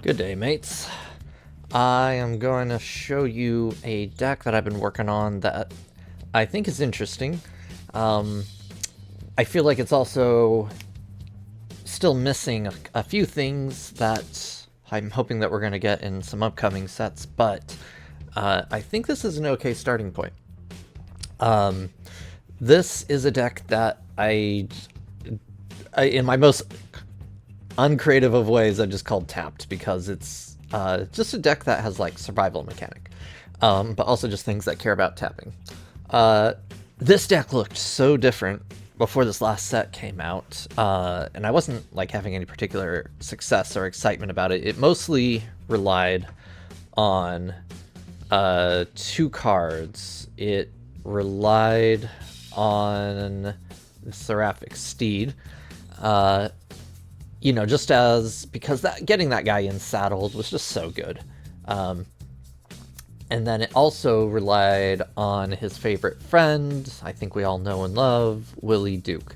Good day, mates. I am going to show you a deck that I've been working on that I think is interesting. I feel like it's also still missing a few things that I'm hoping that we're going to get in some upcoming sets, but I think this is an okay starting point. This is a deck that I in my most uncreative of ways, I just called tapped because it's just a deck that has like survival mechanic, but also just things that care about tapping. This deck looked so different before this last set came out, and I wasn't like having any particular success or excitement about it. It mostly relied on two cards. It relied on Seraphic Steed. You know, just because getting that guy in saddled was just so good. And then it also relied on his favorite friend, I think we all know and love, Willie Duke.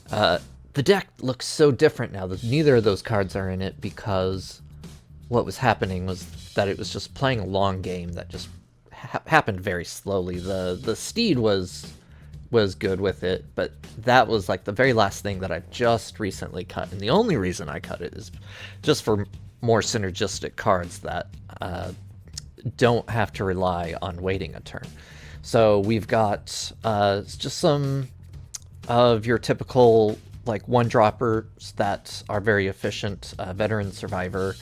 The deck looks so different now that neither of those cards are in it, because what was happening was that it was just playing a long game that just happened very slowly. The Steed was good with it, but that was like the very last thing that I just recently cut, and the only reason I cut it is just for more synergistic cards that don't have to rely on waiting a turn. So we've got just some of your typical like one-droppers that are very efficient. Veteran Survivor.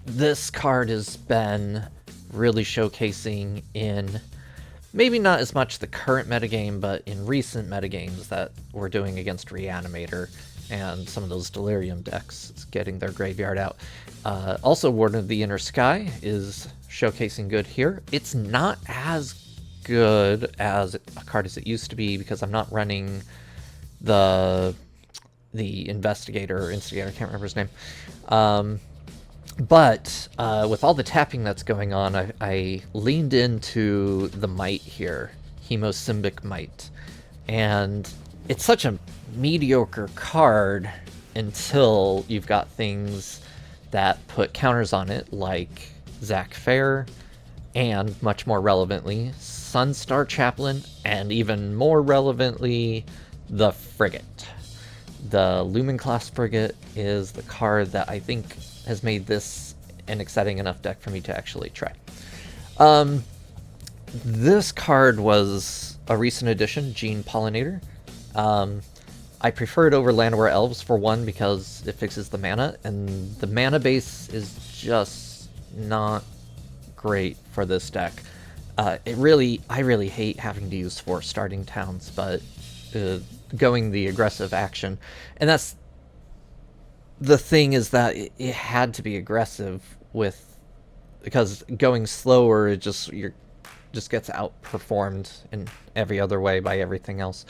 This card has been really showcasing in maybe not as much the current metagame, but in recent metagames that we're doing against Reanimator and some of those Delirium decks. It's getting their graveyard out. Also, Warden of the Inner Sky is showcasing good here. It's not as good as a card as it used to be because I'm not running the Investigator or Instigator, I can't remember his name. But with all the tapping that's going on, I leaned into the Might here, Hemosymbic Might. And it's such a mediocre card until you've got things that put counters on it, like Zach Fair, and much more relevantly, Sunstar Chaplain, and even more relevantly, the Frigate. The Lumen Class Frigate is the card that I think has made this an exciting enough deck for me to actually try. This card was a recent addition, Gene Pollinator. I prefer it over Llanowar Elves for one because it fixes the mana, and the mana base is just not great for this deck. I really hate having to use 4 starting towns, but going the aggressive action, and that's the thing, is that it had to be aggressive because going slower, it just gets outperformed in every other way by everything else.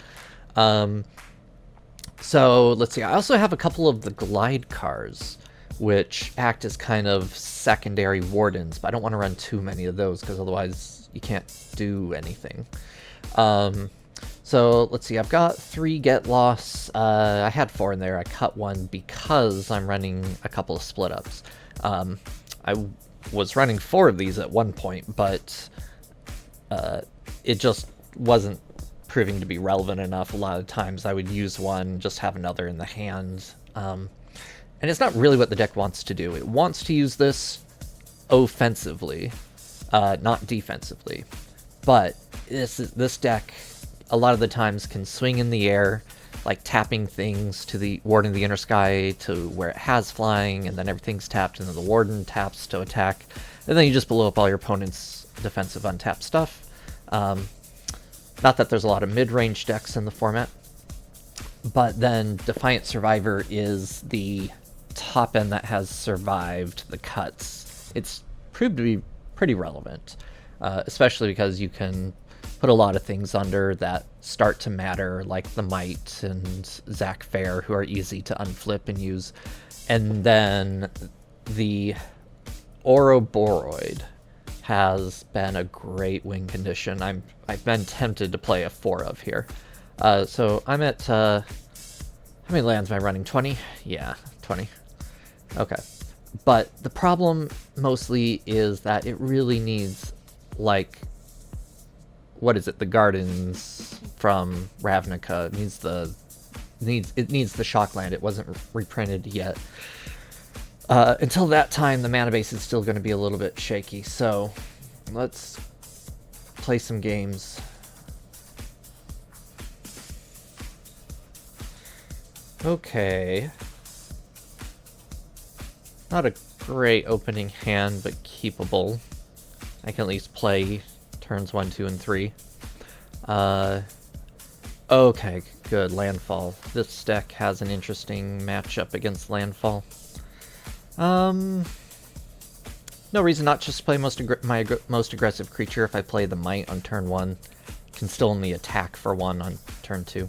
So let's see. I also have a couple of the Glide cars, which act as kind of secondary wardens, but I don't want to run too many of those because otherwise you can't do anything. So let's see, I've got 3 Get Loss. I had 4 in there. I cut 1 because I'm running a couple of split ups. I was running 4 of these at one point, but it just wasn't proving to be relevant enough. A lot of times I would use one, just have another in the hand. And it's not really what the deck wants to do. It wants to use this offensively, not defensively. But this deck a lot of the times can swing in the air, like tapping things to the Warden of the Inner Sky to where it has flying, and then everything's tapped, and then the Warden taps to attack, and then you just blow up all your opponent's defensive untapped stuff. Not that there's a lot of mid-range decks in the format, but then Defiant Survivor is the top end that has survived the cuts. It's proved to be pretty relevant, especially because you can put a lot of things under that start to matter, like the Might and Zach Fair, who are easy to unflip and use. And then the Ouroboros has been a great win condition. I've been tempted to play a 4 of here. So I'm at how many lands am I running? 20? Yeah, 20. Okay. But the problem mostly is that it really needs, like, what is it? The gardens from Ravnica. It needs the Shockland. It wasn't reprinted yet. Until that time, the mana base is still going to be a little bit shaky. So let's play some games. Okay. Not a great opening hand, but keepable. I can at least play turns 1, 2, and 3. Okay, good. Landfall. This deck has an interesting matchup against Landfall. No reason not just to play my most aggressive creature. If I play the Might on turn 1, can still only attack for 1 on turn 2.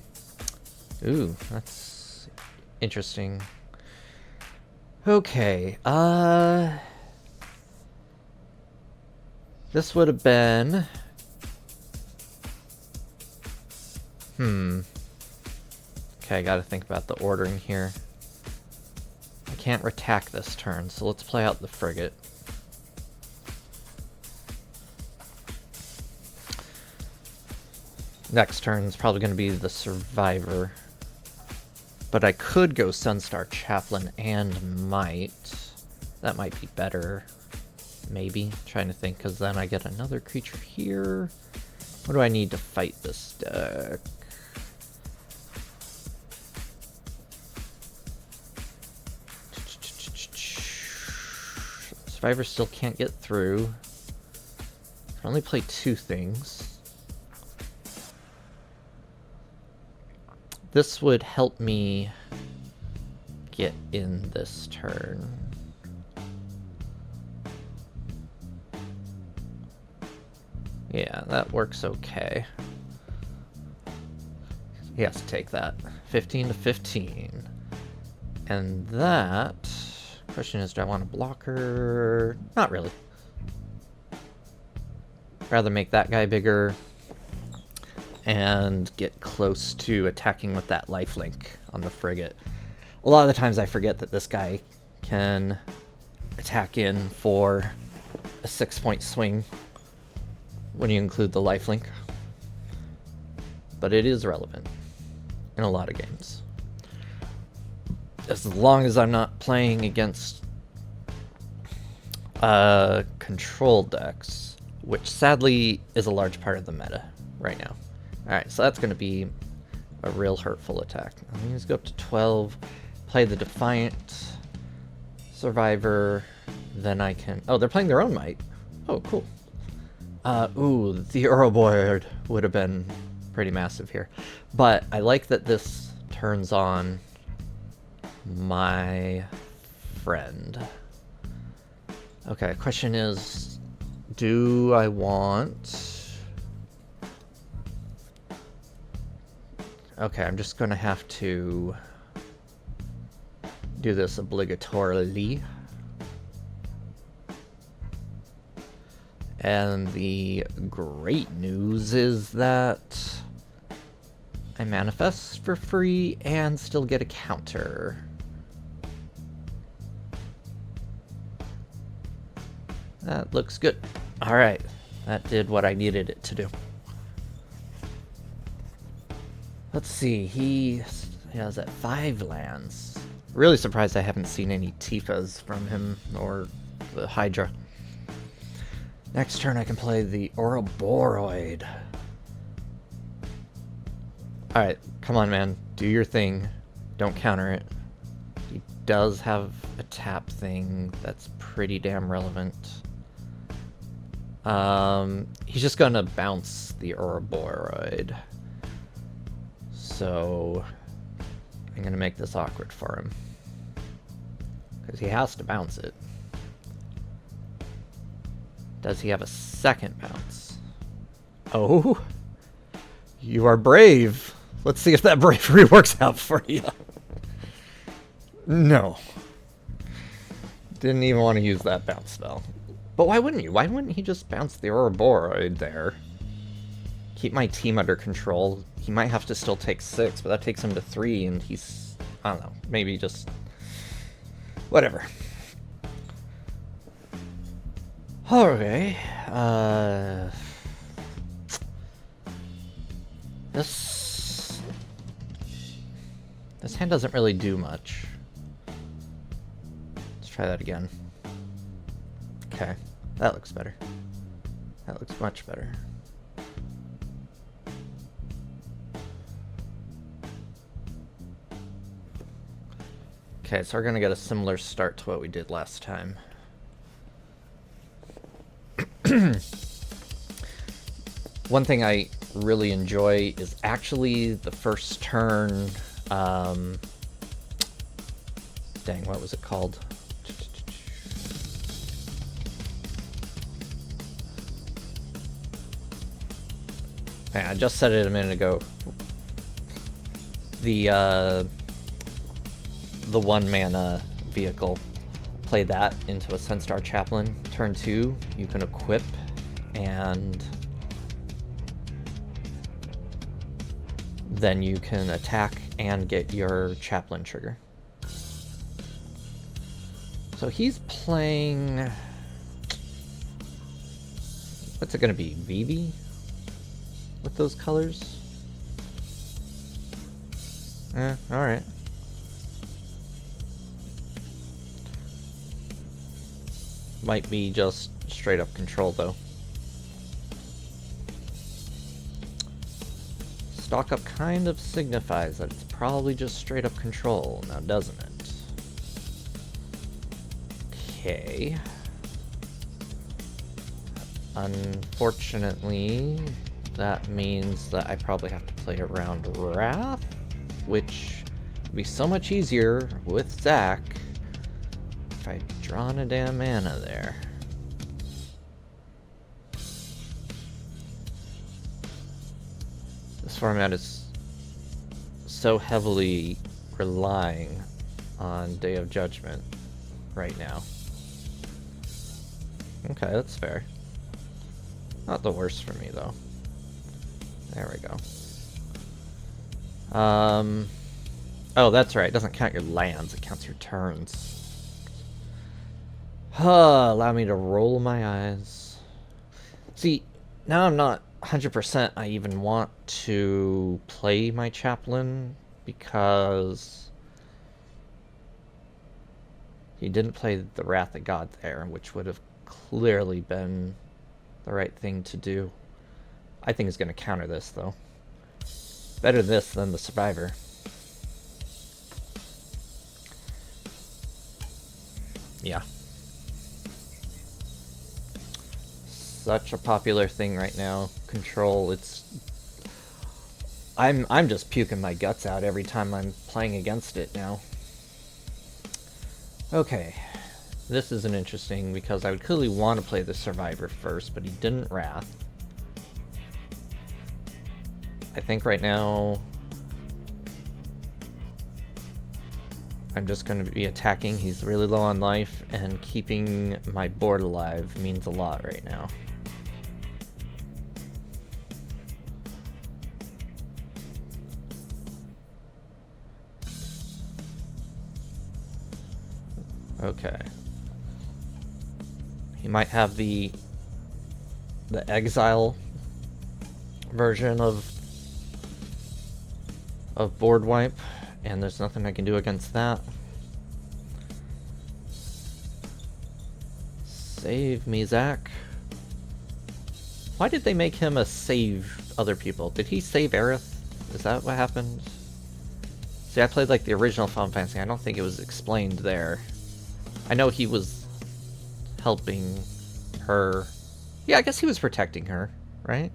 Ooh, that's interesting. Okay, this would have been... Okay, I gotta think about the ordering here. I can't attack this turn, so let's play out the Frigate. Next turn is probably going to be the Survivor. But I could go Sunstar Chaplain and Might. That might be better. Maybe. Trying to think, because then I get another creature here. What do I need to fight this deck? Survivor still can't get through. I can only play 2 things. This would help me get in this turn. Yeah, that works okay. He has to take that. 15 to 15. And that... Question is, do I want a blocker? Not really. Rather make that guy bigger and get close to attacking with that lifelink on the Frigate. A lot of the times I forget that this guy can attack in for a 6-point swing when you include the lifelink. But it is relevant in a lot of games. As long as I'm not playing against control decks, which sadly is a large part of the meta right now. Alright, so that's going to be a real hurtful attack. I'm going to go up to 12, play the Defiant, Survivor, then I can... Oh, they're playing their own Might. Oh, cool. Ooh, the Ouroboros would have been pretty massive here. But I like that this turns on my friend. Okay, question is, do I want... Okay, I'm just gonna have to do this obligatorily. And the great news is that I manifest for free and still get a counter. That looks good. Alright, that did what I needed it to do. Let's see, he has at 5 lands. Really surprised I haven't seen any Tifas from him, or the Hydra. Next turn I can play the Ouroboros. Alright, come on man, do your thing. Don't counter it. He does have a tap thing that's pretty damn relevant. He's just gonna bounce the Ouroboros. So I'm gonna make this awkward for him. Because he has to bounce it. Does he have a second bounce? Oh, you are brave. Let's see if that bravery works out for you. No. Didn't even want to use that bounce spell. But why wouldn't you? Why wouldn't he just bounce the Ouroboros there? Keep my team under control. He might have to still take 6, but that takes him to 3, and he's... I don't know. Maybe just... Whatever. Okay. This hand doesn't really do much. Let's try that again. Okay, that looks better. That looks much better. Okay, so we're gonna get a similar start to what we did last time. One thing I really enjoy is actually the first turn. Dang, what was it called? Man, I just said it a minute ago. The 1 mana vehicle. Play that into a Sunstar Chaplain. Turn 2, you can equip and then you can attack and get your Chaplain trigger. So he's playing... What's it gonna be? Vivi? With those colors? Alright. Might be just straight up control though. Stock up kind of signifies that it's probably just straight up control, now doesn't it? Okay. Unfortunately, that means that I probably have to play around Wrath, which would be so much easier with Zach if I'd drawn a damn mana there. This format is so heavily relying on Day of Judgment right now. Okay, that's fair. Not the worst for me, though. There we go. Oh, that's right. It doesn't count your lands. It counts your turns. Allow me to roll my eyes. See, now I'm not 100% I even want to play my Chaplain because he didn't play the Wrath of God there, which would have clearly been the right thing to do. I think he's going to counter this, though. Better this than the Survivor. Yeah. Such a popular thing right now. Control, it's... I'm just puking my guts out every time I'm playing against it now. Okay. This isn't interesting because I would clearly want to play the Survivor first, but he didn't Wrath. I think right now I'm just going to be attacking. He's really low on life, and keeping my board alive means a lot right now. Okay. He might have the exile version of board wipe, and there's nothing I can do against that. Save me, Zach. Why did they make him a save other people? Did he save Aerith? Is that what happened? See, I played like the original Final Fantasy. I don't think it was explained there. I know he was helping her. Yeah, I guess he was protecting her, right?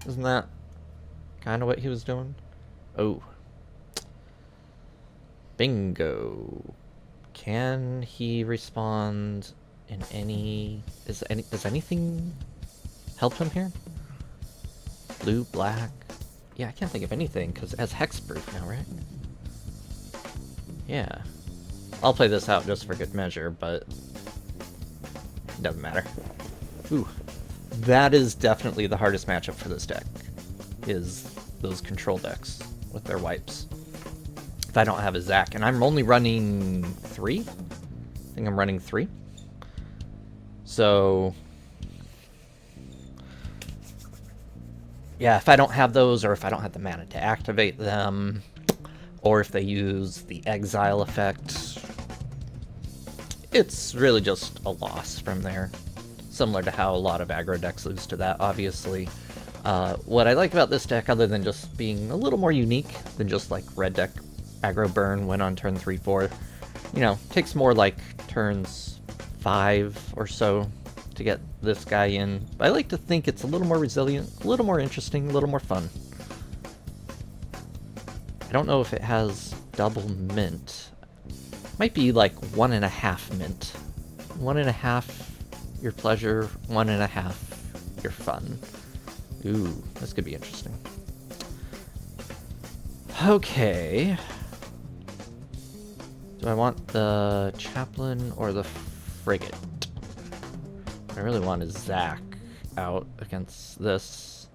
Isn't that kind of what he was doing? Oh. Bingo. Can he respond in any... Does anything help him here? Blue, black... Yeah, I can't think of anything, because it has hexproof now, right? Yeah. I'll play this out just for good measure, but... it doesn't matter. Ooh. That is definitely the hardest matchup for this deck. Is those control decks with their wipes. If I don't have a Zac, and I'm only running 3? I think I'm running 3. So yeah, if I don't have those, or if I don't have the mana to activate them, or if they use the exile effect, it's really just a loss from there. Similar to how a lot of aggro decks lose to that, obviously. What I like about this deck, other than just being a little more unique than just like red deck aggro burn when on turn 3-4, you know, takes more like turns 5 or so to get this guy in. But I like to think it's a little more resilient, a little more interesting, a little more fun. I don't know if it has double mint. Might be like 1.5 mint. 1.5 your pleasure, 1.5 your fun. Ooh, this could be interesting. Okay. Do I want the chaplain or the frigate? What I really want is Zach out against this.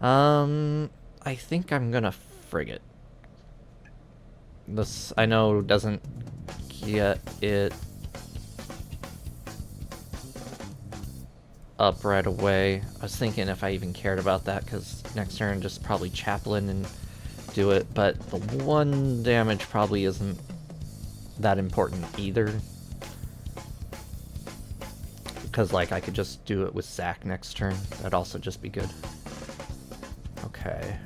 I think I'm gonna frigate. This, I know, doesn't get it up right away. I was thinking if I even cared about that, because next turn just probably chaplain and do it, but the 1 damage probably isn't that important either. Because, like, I could just do it with Zach next turn. That'd also just be good. Okay.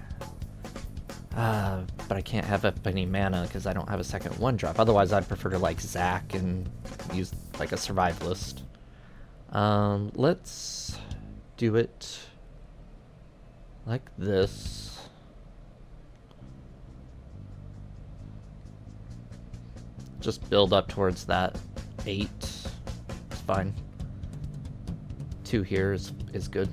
But I can't have up any mana because I don't have a second 1-drop. Otherwise, I'd prefer to, like, Zach and use, like, a survivalist. Let's do it like this. Just build up towards that 8. It's fine. 2 here is good.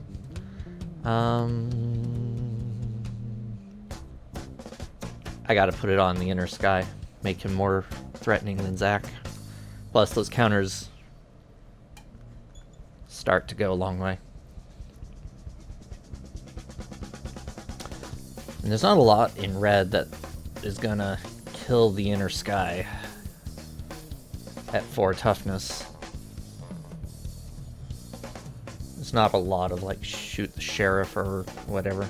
I gotta put it on the inner sky. Make him more threatening than Zach. Plus, those counters start to go a long way. And there's not a lot in red that is gonna kill the inner sky at 4 toughness. There's not a lot of, like, shoot the sheriff or whatever.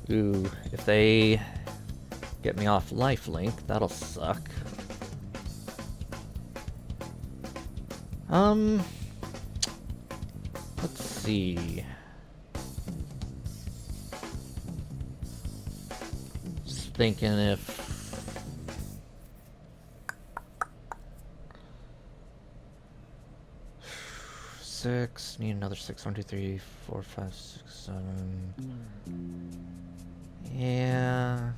Ooh, if they get me off lifelink, that'll suck. Let's see. Just thinking if... Six, need another 6. 1, 2, 3, 4, 5, 6, 7. Yeah.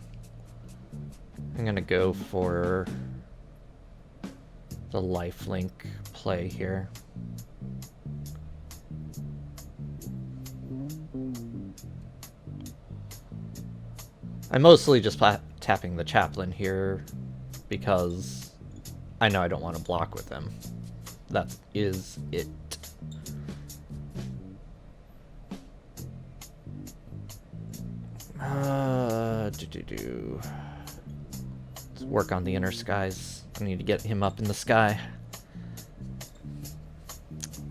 I'm gonna go for the lifelink play here. I'm mostly just tapping the chaplain here because I know I don't want to block with them. That is it. Let's work on the inner skies. I need to get him up in the sky.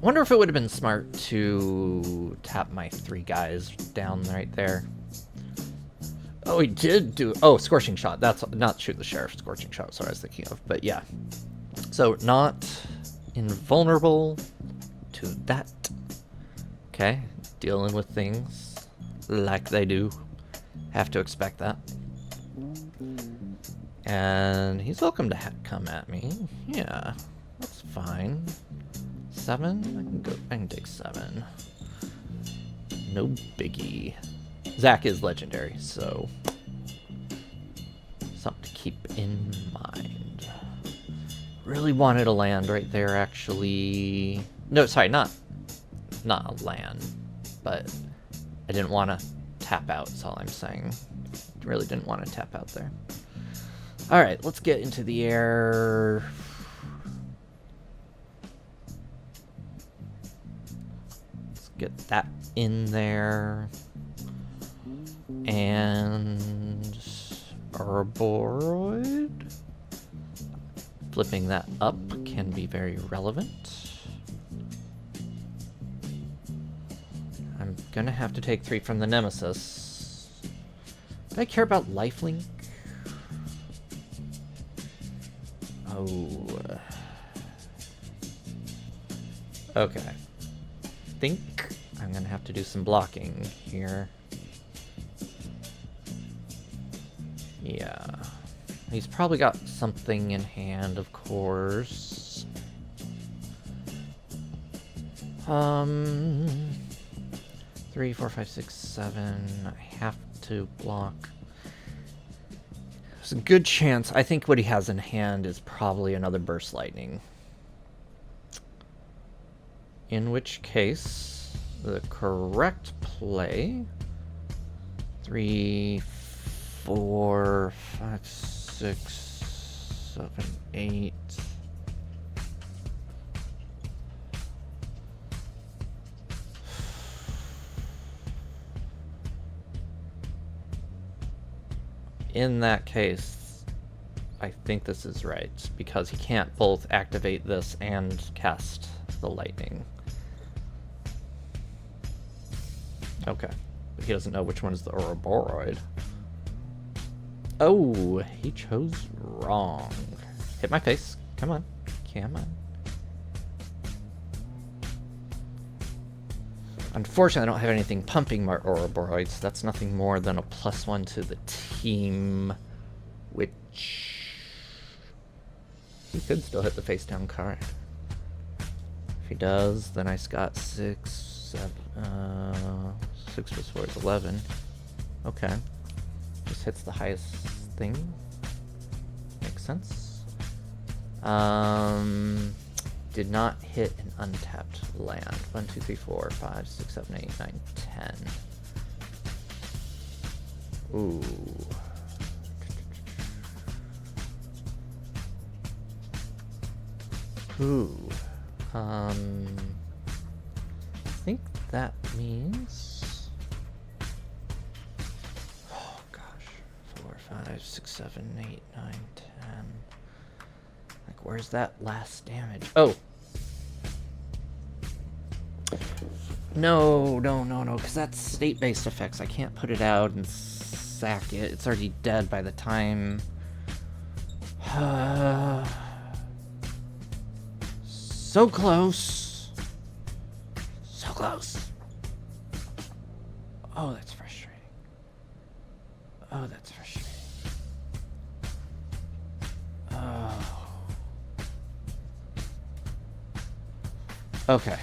Wonder if it would have been smart to tap my 3 guys down right there. Oh, he did do... Oh, Scorching Shot. That's not Shoot the Sheriff. Scorching Shot is what I was thinking of. But yeah. So, not invulnerable to that. Okay. Dealing with things like they do. Have to expect that. And he's welcome to come at me. Yeah. That's fine. 7? I can take 7. No biggie. Zach is legendary, so something to keep in mind. Really wanted a land right there, actually. No, sorry, not a land, but I didn't want to tap out, is all I'm saying. Really didn't want to tap out there. Alright, let's get into the air. Let's get that in there. And Arboroid. Flipping that up can be very relevant. Gonna have to take 3 from the Nemesis. Do I care about lifelink? Oh. Okay. Think I'm gonna have to do some blocking here. Yeah. He's probably got something in hand, of course. 3, 4, 5, 6, 7. I have to block. There's a good chance. I think what he has in hand is probably another Burst Lightning. In which case, the correct play... 3, 4, 5, 6, 7, 8. In that case, I think this is right, because he can't both activate this and cast the lightning. Okay, but he doesn't know which one is the Ouroboros. Oh, he chose wrong. Hit my face. Come on. Come on. Unfortunately, I don't have anything pumping my Ouroboros. That's nothing more than a +1 to the team, which... he could still hit the face down card. If he does, then I got 6, 7, 6 plus 4 is 11. Okay. Just hits the highest thing. Makes sense. Did not hit an untapped land. 1, 2, 3, 4, 5, 6, 7, 8, 9, 10. Ooh. Ooh. I think that means... oh gosh. 4, 5, 6, 7, 8, 9, 10. Like, where's that last damage? Oh! No, because that's state-based effects. I can't put it out and sack it. It's already dead by the time... so close. So close. Oh, that's frustrating. Oh, that's frustrating. Oh. Okay.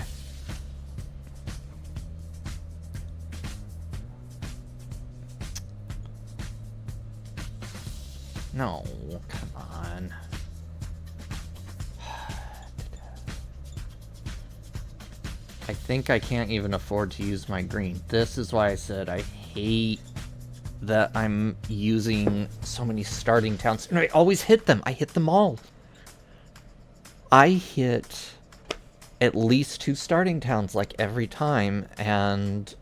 No, come on. I think I can't even afford to use my green. This is why I said I hate that I'm using so many starting towns. And I always hit them. I hit them all. I hit at least 2 starting towns like every time, and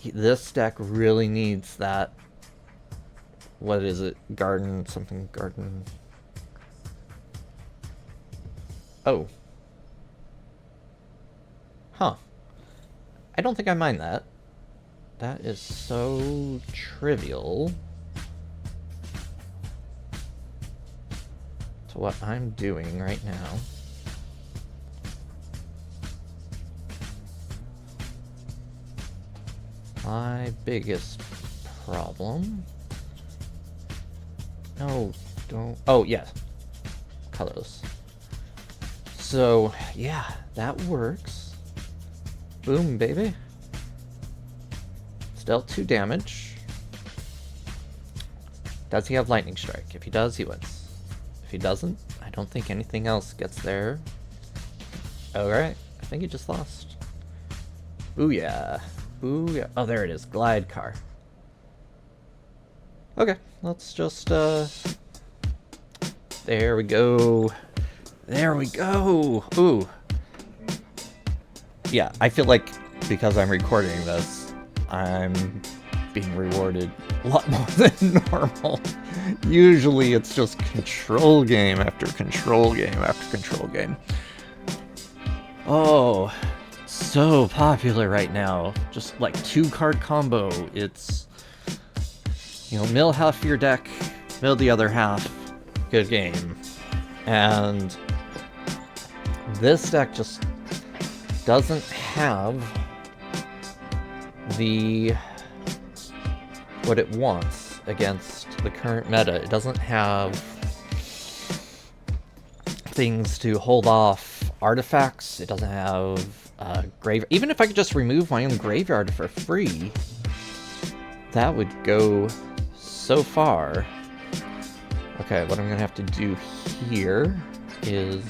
this deck really needs that. What is it? Garden something garden. Oh. Huh. I don't think I mind that. That is so trivial to what I'm doing right now. My biggest problem... no, don't... oh, yeah. Colorless. So, yeah, that works. Boom, baby. It's dealt 2 damage. Does he have Lightning Strike? If he does, he wins. If he doesn't, I don't think anything else gets there. Alright, I think he just lost. Ooh, yeah. Ooh, yeah. Oh, there it is. Glide car. Okay, let's just, there we go. There we go. Ooh. Yeah, I feel like because I'm recording this, I'm being rewarded a lot more than normal. Usually it's just control game after control game after control game. Oh, so popular right now. Just like 2-card combo. It's, you know, mill half your deck, mill the other half, good game. And this deck just doesn't have what it wants against the current meta. It doesn't have things to hold off artifacts. It doesn't have grave. Even if I could just remove my own graveyard for free, that would go so far. Okay, what I'm gonna have to do here is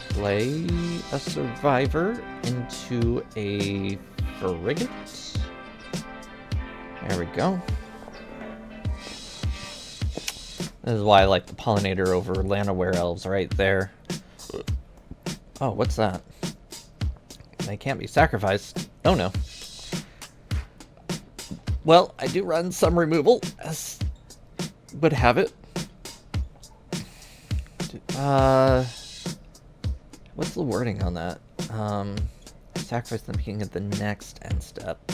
play a survivor into a frigate. There we go. This is why I like the Pollinator over Llanoware Elves right there. Oh, what's that? They can't be sacrificed. Oh no. Well, I do run some removal, as would have it. What's the wording on that? Sacrifice the beginning of the next end step.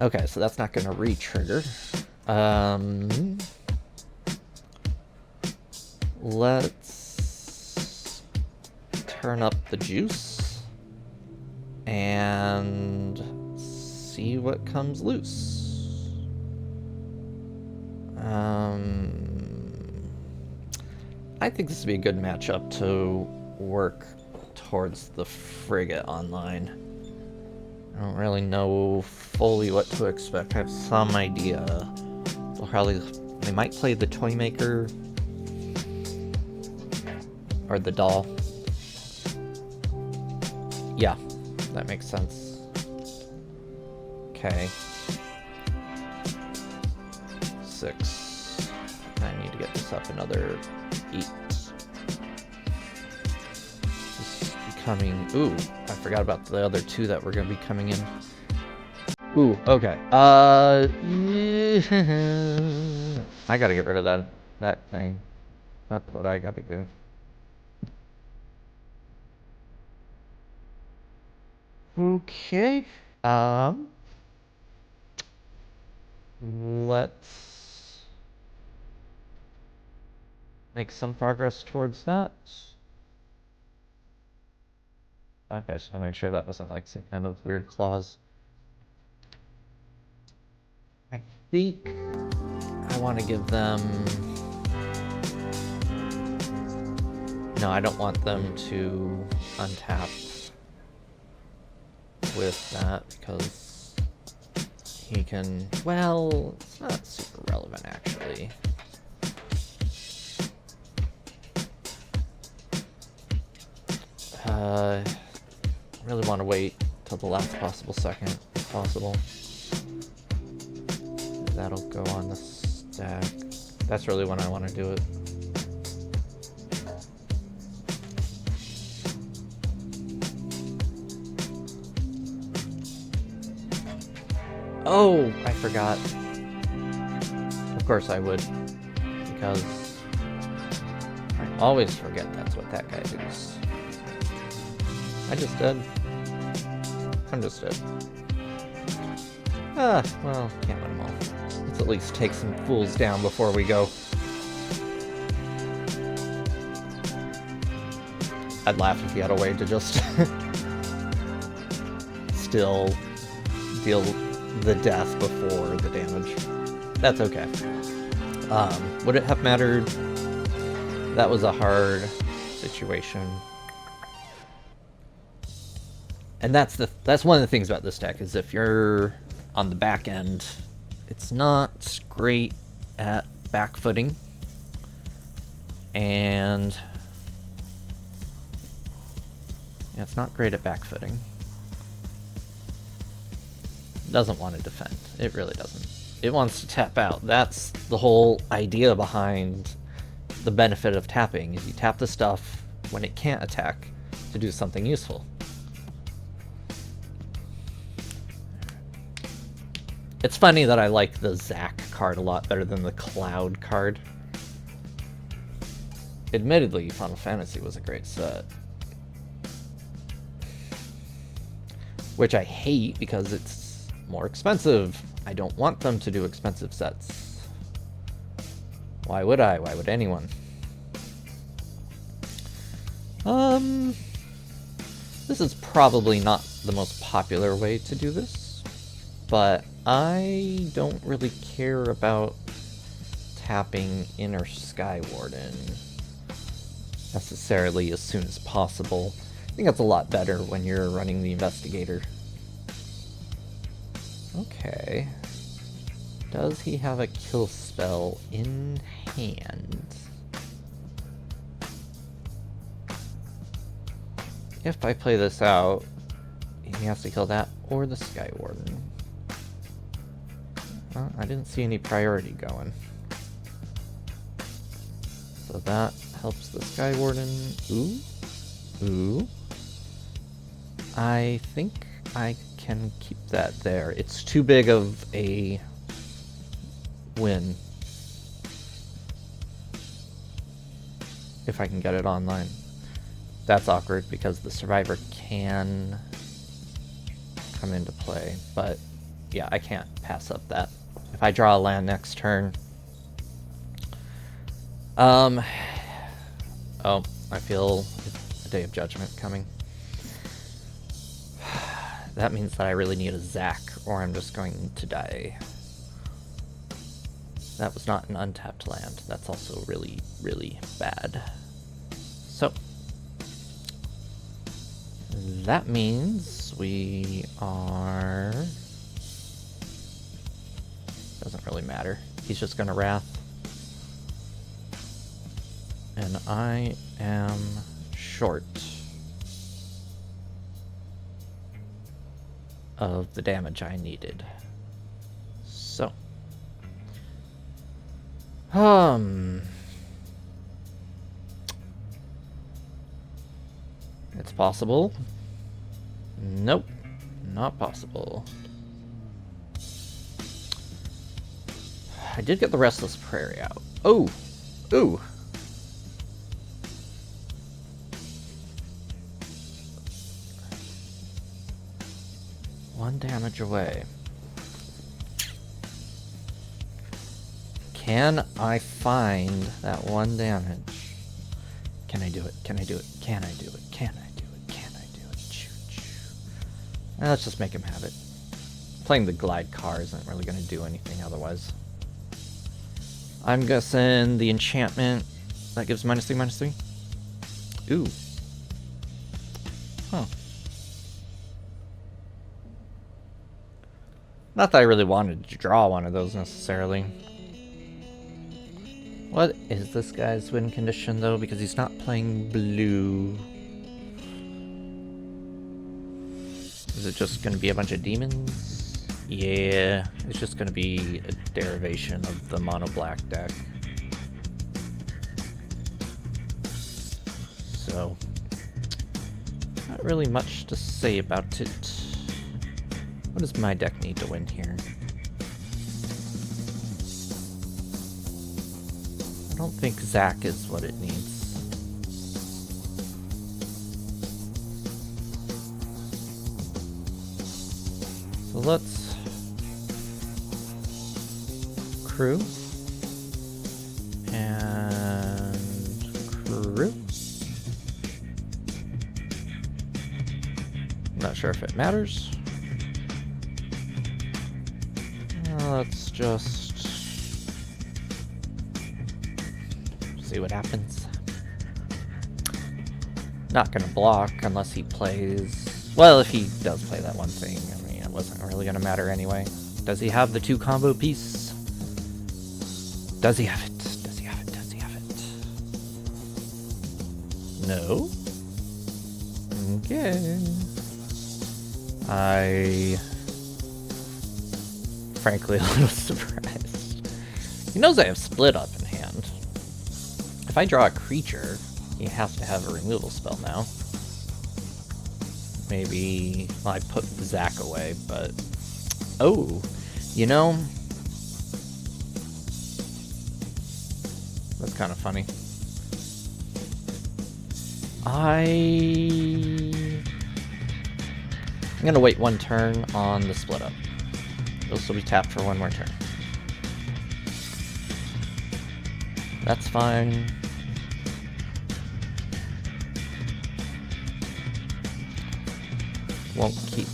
Okay, so that's not going to re-trigger. Let's turn up the juice and see what comes loose. I think this would be a good matchup to work towards the frigate online. I don't really know fully what to expect. I have some idea. They might play the Toymaker or the doll. Yeah, that makes sense. Okay. 6. I need to get this up another 8. Just becoming... Ooh, I forgot about the other 2 that were going to be coming in. Ooh, okay. I gotta get rid of that thing. That's what I gotta do. Okay. Let's make some progress towards that. Okay, so I'll make sure that wasn't like some kind of weird clause. I think I want to give them... No, I don't want them to untap with that, because he can... Well, it's not super relevant, actually. Really want to wait till the last possible second, if possible. That'll go on the stack. That's really when I want to do it. Oh, I forgot. Of course I would, because I always forget that's what that guy does. I just did. I'm just dead. Well, can't win them all. Let's at least take some fools down before we go. I'd laugh if he had a way to just still deal the death before the damage. That's okay. Would it have mattered? That was a hard situation. And that's one of the things about this deck, is if you're on the back end, it's not great at backfooting. And yeah, it's not great at backfooting. It doesn't want to defend. It really doesn't. It wants to tap out. That's the whole idea behind the benefit of tapping, is you tap the stuff when it can't attack to do something useful. It's funny that I like the Zack card a lot better than the Cloud card. Admittedly, Final Fantasy was a great set. which I hate because it's more expensive. I don't want them to do expensive sets. Why would I? Why would anyone? This is probably not the most popular way to do this, but I don't really care about tapping Inner Sky Warden necessarily as soon as possible. I think that's a lot better when you're running the Investigator. Okay. Does he have a kill spell in hand? If I play this out, he has to kill that or the Sky Warden. Well, I didn't see any priority going. So that helps the Sky Warden. Ooh. Ooh. I think I can keep that there. It's too big of a win. If I can get it online. That's awkward because the Survivor can come into play. But yeah, I can't pass up that. If I draw a land next turn... Oh, I feel a Day of Judgment coming. That means that I really need a Zac, or I'm just going to die. That was not an untapped land. That's also really, really bad. So, that means we are... Doesn't really matter. He's just gonna Wrath. And I am short of the damage I needed. So. It's possible. Nope. Not possible. I did get the Restless Prairie out. Oh! Ooh! One damage away. Can I find that one damage? Can I do it? Can I do it? Can I do it? Can I do it? Can I do it? Choo choo. Let's just make him have it. Playing the Glide car isn't really going to do anything otherwise. I'm guessing the enchantment that gives -3/-3. Ooh. Huh. Not that I really wanted to draw one of those necessarily. What is this guy's win condition though? Because he's not playing blue. Is it just gonna be a bunch of demons? Yeah, it's just gonna be a derivation of the mono black deck. So, not really much to say about it. What does my deck need to win here? I don't think Zac is what it needs. So let's crew and crew. Not sure if it matters. Let's just see what happens. Not gonna block unless he plays... Well, if he does play that one thing, I mean, it wasn't really gonna matter anyway. Does he have the 2 combo piece? Does he have it? Does he have it? Does he have it? No? Okay. Frankly a little surprised. He knows I have Split Up in hand. If I draw a creature, he has to have a removal spell now. Maybe... Well, I put Zac away, but... Oh! You know... That's kind of funny. I'm gonna wait 1 turn on the split up. It'll still be tapped for 1 more turn. That's fine. Won't keep...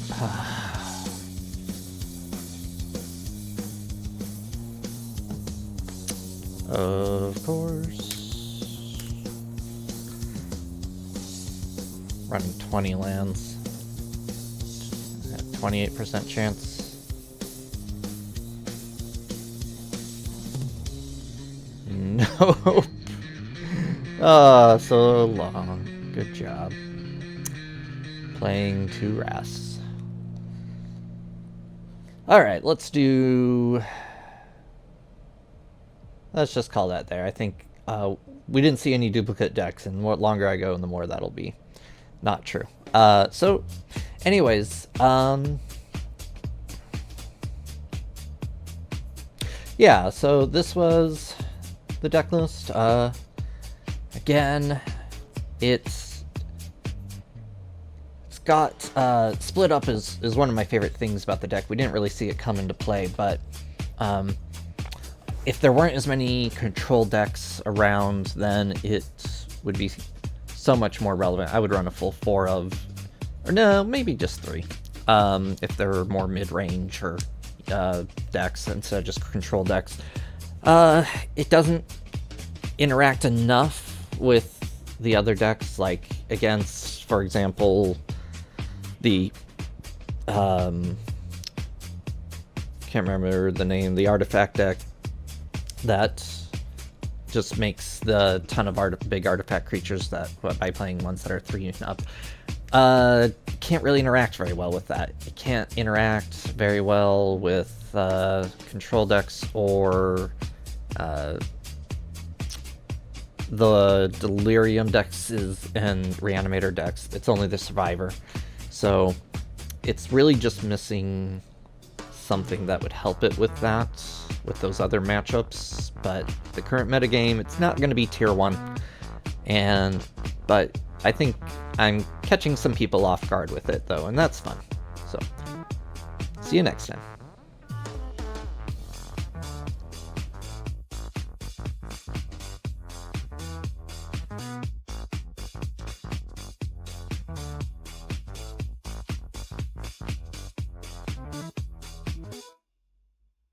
Of course. Running 20 lands. 28% chance. Nope. Oh, so long. Good job. Playing 2 Wraths. Alright, let's just call that there. I think we didn't see any duplicate decks, and the more longer I go, the more that'll be not true. So, anyways, yeah, so this was the deck list. Again, it's got split up is one of my favorite things about the deck. We didn't really see it come into play, but if there weren't as many control decks around, then it would be so much more relevant. I would run a full 4 of, or no, maybe just 3, if there were more mid-range or decks instead of just control decks. It doesn't interact enough with the other decks, like against, for example, the can't remember the name, the artifact deck that just makes the ton of big artifact creatures that by playing ones that are 3 and up. Can't really interact very well with that. It can't interact very well with control decks or the Delirium decks and Reanimator decks. It's only the Survivor. So it's really just missing something that would help it with that, with those other matchups. But the current metagame, it's not going to be tier 1. But I think I'm catching some people off guard with it, though, and that's fun. So, see you next time.